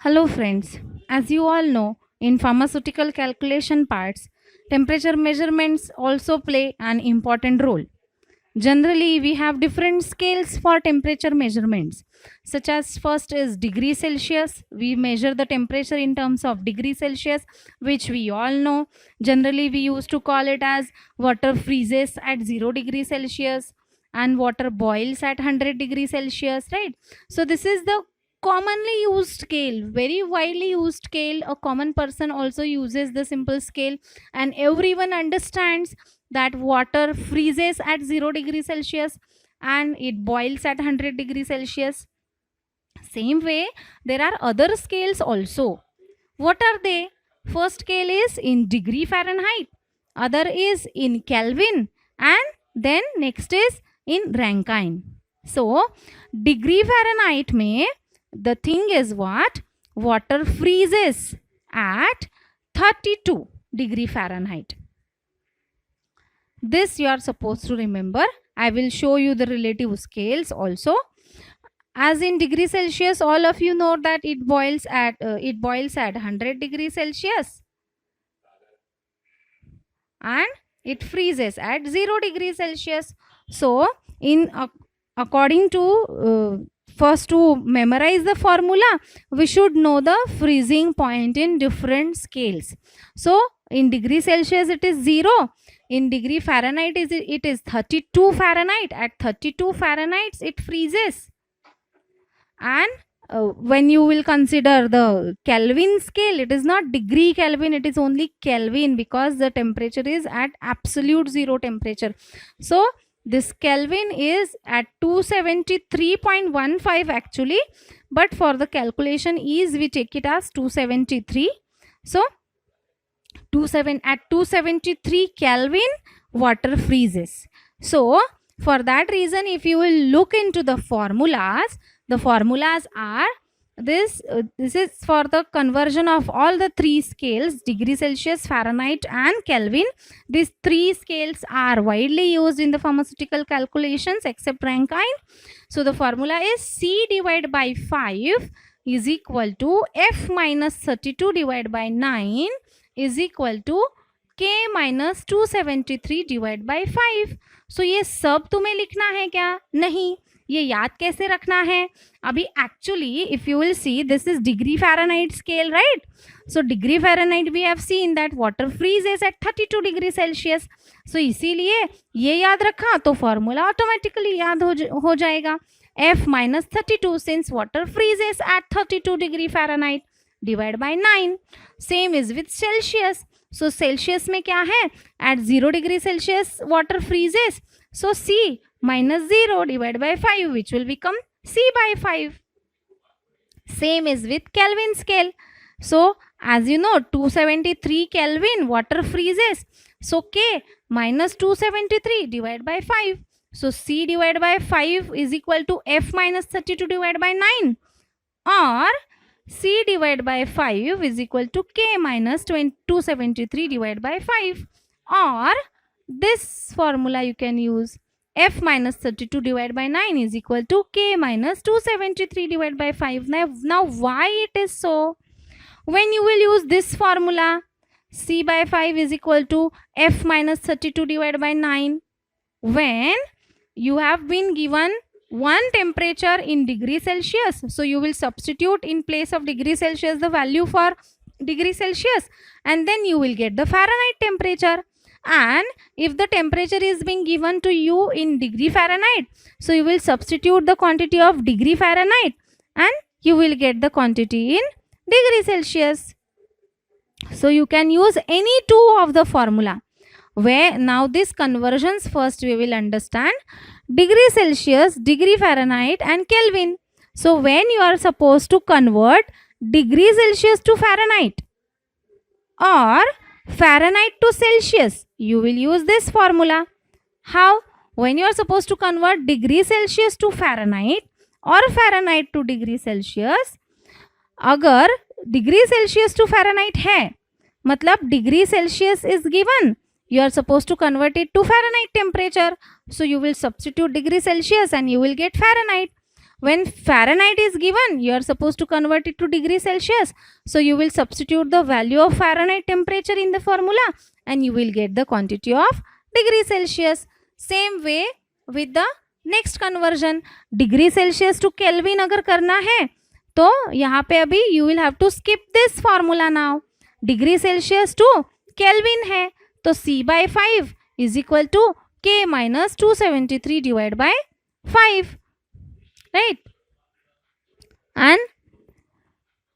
Hello friends, as you all know, in pharmaceutical calculation parts, temperature measurements also play an important role. Generally, we have different scales for temperature measurements, such as first is degree Celsius. We measure the temperature in terms of degree Celsius, which we all know. Generally, we used to call it as water freezes at 0 degree Celsius and water boils at 100 degrees Celsius, right? So, this is the commonly used scale, very widely used scale. A common person also uses the simple scale, and everyone understands that water freezes at 0 degrees Celsius and it boils at 100 degrees Celsius. Same way, there are other scales also. What are they? First scale is in degree Fahrenheit, other is in Kelvin, and then next is in Rankine. So, degree Fahrenheit mein the thing is what? Water freezes at 32 degree Fahrenheit. This you are supposed to remember. I will show you the relative scales also. As in degree Celsius, all of you know that it boils at 100 degrees Celsius and it freezes at 0 degrees Celsius. So, in according to first to memorize the formula, we should know the freezing point in different scales. So, in degree Celsius it is 0. In degree Fahrenheit it is 32 Fahrenheit. At 32 Fahrenheit it freezes. And when you will consider the Kelvin scale, it is not degree Kelvin, it is only Kelvin, because the temperature is at absolute zero temperature. So, this Kelvin is at 273.15 actually, but for the calculation ease we take it as 273. So, at 273 Kelvin water freezes. So, for that reason, if you will look into the formulas are this is for the conversion of all the three scales, degree Celsius, Fahrenheit and Kelvin. These three scales are widely used in the pharmaceutical calculations except Rankine. So, the formula is C divided by 5 is equal to F minus 32 divided by 9 is equal to K minus 273 divided by 5. So, ये सब तुम्हें लिखना है क्या? नहीं. ये याद कैसे रखना है? अभी actually if you will see, this is degree Fahrenheit scale, right? So degree Fahrenheit we have seen that water freezes at 32 degree Celsius. So इसीलिए ये याद रखा तो formula automatically याद हो जाएगा. F minus 32 since water freezes at 32 degree Fahrenheit divided by 9. Same is with Celsius. So Celsius में क्या है? At 0 degree Celsius water freezes. So C minus 0 divided by 5, which will become C by 5. Same is with Kelvin scale. So, as you know, 273 Kelvin water freezes. So, K minus 273 divided by 5. So, C divided by 5 is equal to F minus 32 divided by 9. Or C divided by 5 is equal to K minus 273 divided by 5. Or this formula you can use. F minus 32 divided by 9 is equal to K minus 273 divided by 5. Now why it is so? When you will use this formula, C by 5 is equal to F minus 32 divided by 9. When you have been given one temperature in degree Celsius, so you will substitute in place of degree Celsius the value for degree Celsius, and then you will get the Fahrenheit temperature. And if the temperature is being given to you in degree Fahrenheit, so you will substitute the quantity of degree Fahrenheit and you will get the quantity in degree Celsius. So you can use any two of the formula. Where now these conversions first we will understand: degree Celsius, degree Fahrenheit and Kelvin. So when you are supposed to convert degree Celsius to Fahrenheit or Fahrenheit to Celsius, you will use this formula. How? When you are supposed to convert degree Celsius to Fahrenheit or Fahrenheit to degree Celsius, अगर degree Celsius to Fahrenheit है, मतलब degree Celsius is given, you are supposed to convert it to Fahrenheit temperature. So you will substitute degree Celsius and you will get Fahrenheit. when Fahrenheit is given, you are supposed to convert it to degree Celsius. So you will substitute the value of Fahrenheit temperature in the formula and you will get the quantity of degree Celsius. Same way with the next conversion, degree Celsius to Kelvin अगर करना है तो यहाँ पे अभी you will have to skip this formula now. Degree Celsius to Kelvin है तो C by 5 is equal to K minus 273 divided by 5, right? And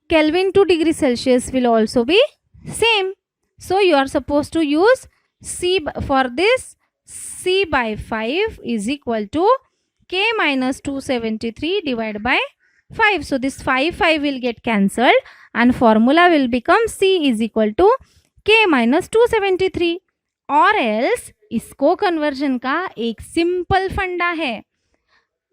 Kelvin to degree Celsius will also be same. So you are supposed to use C for this. C by 5 is equal to K minus 273 divided by 5. So this 5 will get cancelled and formula will become C is equal to K minus 273. और else इसको conversion का एक simple फंडा है.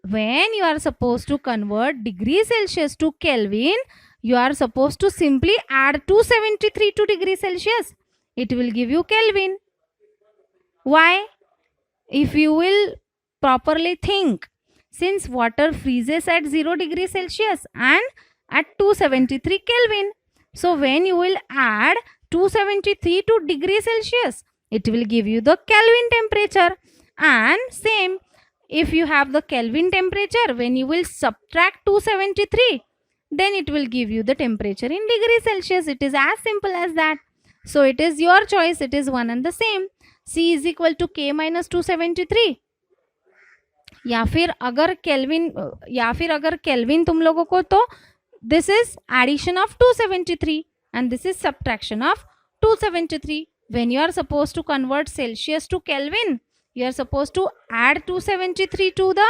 When you are supposed to convert degree Celsius to Kelvin, you are supposed to simply add 273 to degree Celsius. It will give you Kelvin. Why? If you will properly think, since water freezes at 0 degree Celsius and at 273 Kelvin, so when you will add 273 to degree Celsius, it will give you the Kelvin temperature. And same, if you have the Kelvin temperature, when you will subtract 273, then it will give you the temperature in degree Celsius. It is as simple as that. So it is your choice. It is one and the same. C is equal to K minus 273. या फिर अगर kelvin तुम लोगों को तो this is addition of 273 and this is subtraction of 273. When you are supposed to convert Celsius to Kelvin, you are supposed to add 273 to the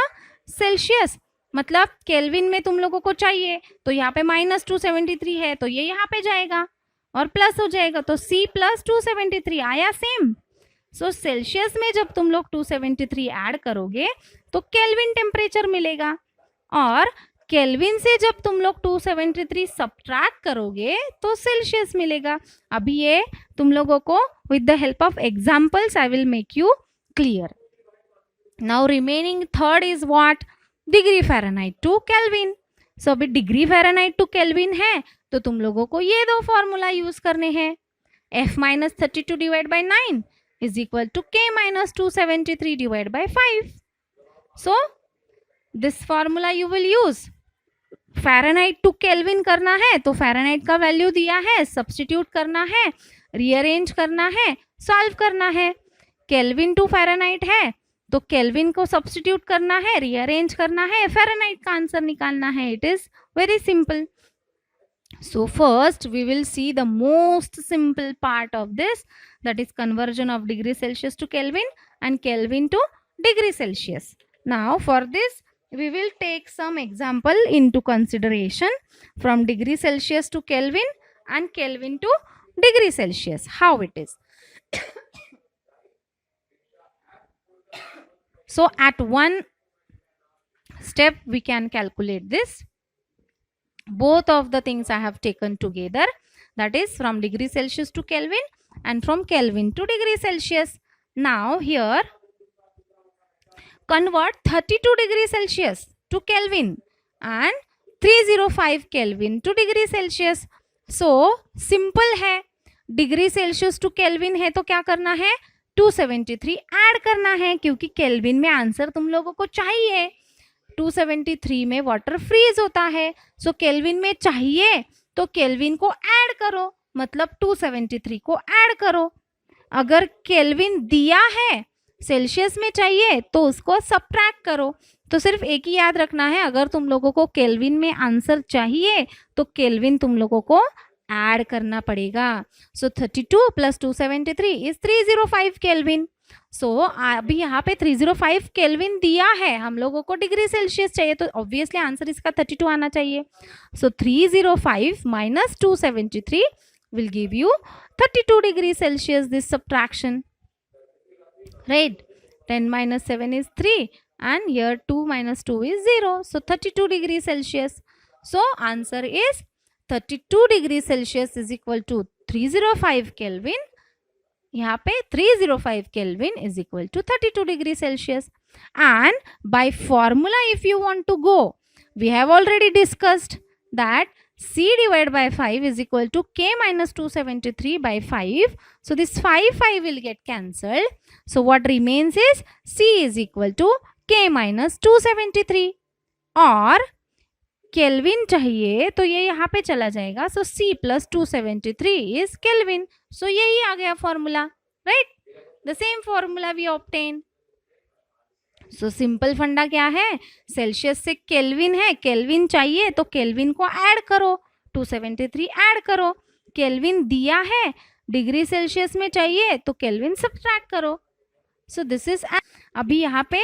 Celsius. मतलब kelvin में तुम लोगों को चाहिए तो यहाँ पे माइनस 273 है तो ये यहाँ पे जाएगा और प्लस हो जाएगा तो C प्लस 273 आया सेम. सो सेल्सियस में जब तुम लोग 273 ऐड करोगे तो केल्विन टेम्परेचर मिलेगा और केल्विन से जब तुम लोग 273 सब्ट्रैक्ट करोगे तो सेल्सियस मिलेगा. अभी ये तुम लोगों को with the help of examples I will make you clear. Now remaining third is what? Degree Fahrenheit to Kelvin. So अभी डिग्री फ़ारेनहाइट टू केल्विन है तो तुम लोगों को ये दो फॉर्मूला यूज करने हैं. F minus 32 divided by 9 is equal to K minus 273 divided by 5. So this formula you will use. Fahrenheit to Kelvin करना है तो फ़ारेनहाइट का वैल्यू दिया है, सब्स्टिट्यूट करना है, रीअरेंज करना है, सॉल्व करना है. केल्विन टू फ़ारेनहाइट है तो केल्विन को सब्स्टिट्यूट करना है, रीअरेंज करना है, फ़ारेनहाइट का आंसर निकालना है. It is very simple. So first we will see the most simple part of this, that is conversion of degree Celsius to Kelvin and Kelvin to degree Celsius. Now for this we will take some example into consideration from degree Celsius to Kelvin and Kelvin to degree Celsius. How it is? So at one step we can calculate this. Both of the things I have taken together, that is from degree Celsius to Kelvin and from Kelvin to degree Celsius. Now here convert 32 degree Celsius to Kelvin and 305 Kelvin to degree Celsius. So simple है, degree Celsius to Kelvin है तो क्या करना है? 273 add करना है क्योंकि kelvin में आंसर तुम लोगों को चाहिए. 273 में वाटर फ्रीज होता है. सो केल्विन में चाहिए तो केल्विन को ऐड करो, मतलब 273 को ऐड करो. अगर केल्विन दिया है, सेल्सियस में चाहिए तो उसको सब्ट्रैक्ट करो. तो सिर्फ एक ही याद रखना है, अगर तुम लोगों को केल्विन में आंसर चाहिए तो केल्विन तुम लोगों को ऐड करना पड़ेगा. सो 32 प्लस 273 इज 305 केल्विन. सो अभी यहाँ पे 305 केल्विन दिया है, हम लोगों को डिग्री सेल्सियस चाहिए तो ऑब्वियसली आंसर इसका 32 आना चाहिए. सो 305 minus 273 will give you 32 degree Celsius. This subtraction, right? 10 minus 7 is 3 and here 2 minus 2 is 0. So 32 degree Celsius. So answer is 32 degree Celsius is equal to 305 Kelvin. यहाँ पे 305 Kelvin is equal to 32 degree Celsius. And by formula if you want to go, We have already discussed that C divided by 5 is equal to K minus 273 by 5. So this 5 will get cancelled. So what remains is C is equal to K minus 273. और kelvin चाहिए तो ये यहाँ पे चला जाएगा. सो C plus 273 is Kelvin. सो यही आ गया formula, right? The same formula we obtain. So simple funda क्या है, सेल्सियस से केल्विन है, केल्विन चाहिए तो केल्विन को ऐड करो, 273 ऐड करो. केल्विन दिया है, डिग्री सेल्सियस में चाहिए तो केल्विन सब्ट्रैक्ट करो. So this is. अभी यहाँ पे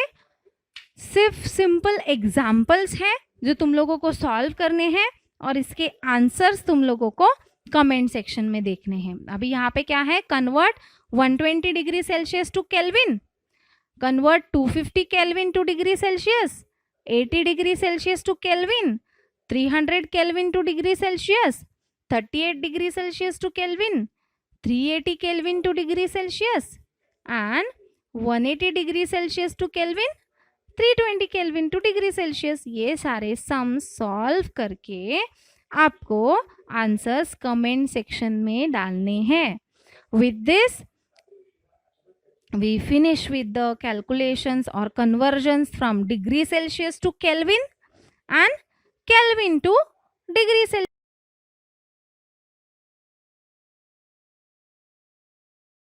सिर्फ सिंपल एग्जाम्पल्स हैं जो तुम लोगों को सॉल्व करने हैं और इसके आंसर्स तुम लोगों को कमेंट सेक्शन में देखने हैं. अभी यहाँ पे क्या है, convert 120 degree Celsius to Kelvin, convert 250 Kelvin to degree Celsius, 80 degree Celsius to Kelvin, 300 Kelvin to degree Celsius, 38 degree Celsius to Kelvin, 380 Kelvin to degree Celsius and 180 degree Celsius to Kelvin, 320 Kelvin to degree Celsius. ये सारे sum solve करके आपको answers comment section में डालने हैं. With this we finish with the calculations or conversions from degree Celsius to Kelvin and Kelvin to degree Celsius.